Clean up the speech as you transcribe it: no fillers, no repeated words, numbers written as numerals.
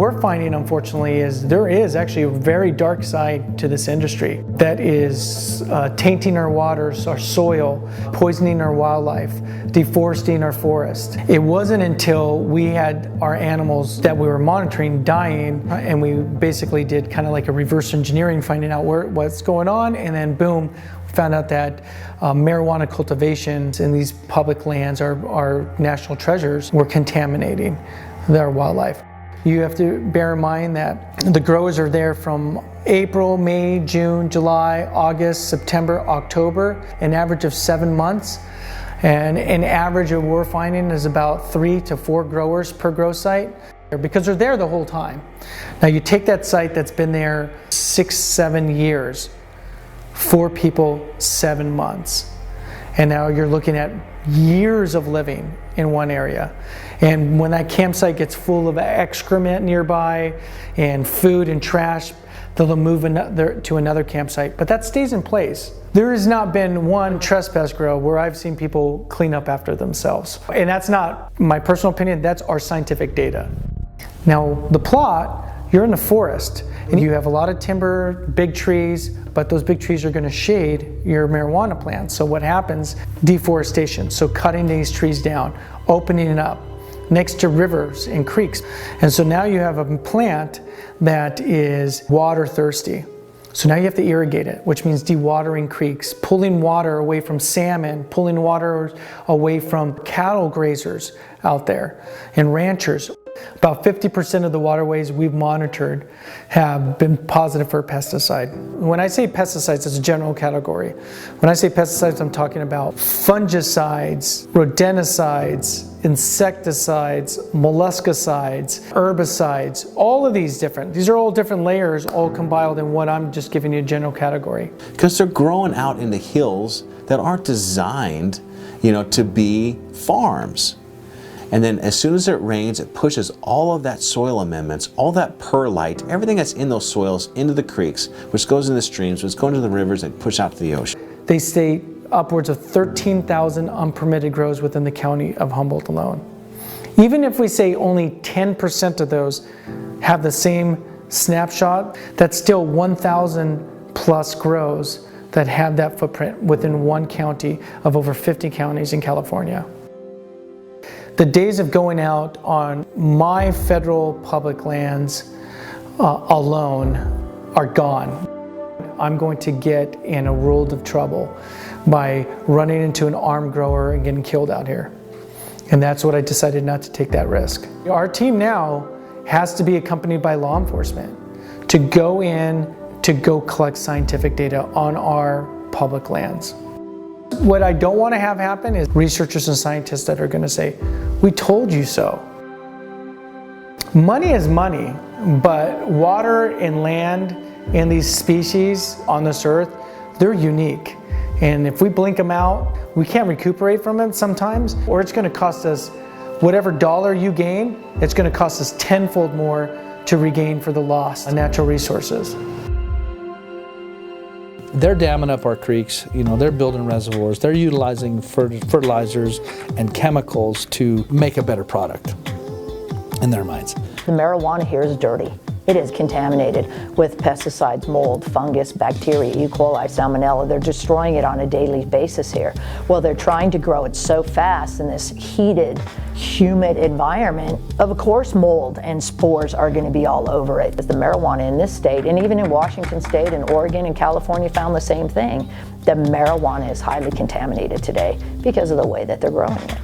We're finding, unfortunately, is there is actually a very dark side to this industry that is tainting our waters, our soil, poisoning our wildlife, deforesting our forest. It wasn't until we had our animals that we were monitoring dying, and we basically did kind of like a reverse engineering, finding out what's going on, and then boom, found out that marijuana cultivations in these public lands, our national treasures, were contaminating their wildlife. You have to bear in mind that the growers are there from April, May, June, July, August, September, October, an average of 7 months. And an average of we're finding is about 3 to 4 growers per grow site, because they're there the whole time. Now you take that site that's been there 6, 7 years, 4 people, 7 months. And now you're looking at years of living in one area. And when that campsite gets full of excrement nearby and food and trash, they'll move to another campsite. But that stays in place. There has not been one trespass grow where I've seen people clean up after themselves. And that's not my personal opinion, that's our scientific data. Now, the plot, you're in the forest, and you have a lot of timber, big trees, but those big trees are going to shade your marijuana plants. So what happens? Deforestation. So cutting these trees down, opening it up next to rivers and creeks. And so now you have a plant that is water thirsty. So now you have to irrigate it, which means dewatering creeks, pulling water away from salmon, pulling water away from cattle grazers out there and ranchers. About 50% of the waterways we've monitored have been positive for pesticide. When I say pesticides, it's a general category. When I say pesticides, I'm talking about fungicides, rodenticides, insecticides, molluscicides, herbicides, all of these are all different layers, all compiled in what I'm just giving you a general category. Because they're growing out in the hills that aren't designed, to be farms. And then as soon as it rains, it pushes all of that soil amendments, all that perlite, everything that's in those soils into the creeks, which goes into the streams, which goes into the rivers and push out to the ocean. They state upwards of 13,000 unpermitted grows within the county of Humboldt alone. Even if we say only 10% of those have the same snapshot, that's still 1,000 plus grows that have that footprint within one county of over 50 counties in California. The days of going out on my federal public lands alone are gone. I'm going to get in a world of trouble by running into an armed grower and getting killed out here. And that's what I decided not to take that risk. Our team now has to be accompanied by law enforcement to go in, to go collect scientific data on our public lands. What I don't want to have happen is researchers and scientists that are going to say, "We told you so." Money is money, but water and land and these species on this earth, they're unique. And if we blink them out, we can't recuperate from it sometimes, or it's going to cost us whatever dollar you gain, it's going to cost us tenfold more to regain for the loss of natural resources. They're damming up our creeks, they're building reservoirs, they're utilizing fertilizers and chemicals to make a better product in their minds. The marijuana here is dirty. It is contaminated with pesticides, mold, fungus, bacteria, E. coli, salmonella. They're destroying it on a daily basis here. Well, they're trying to grow it so fast in this heated, humid environment. Of course, mold and spores are going to be all over it. The marijuana in this state, and even in Washington State and Oregon and California, found the same thing. The marijuana is highly contaminated today because of the way that they're growing it.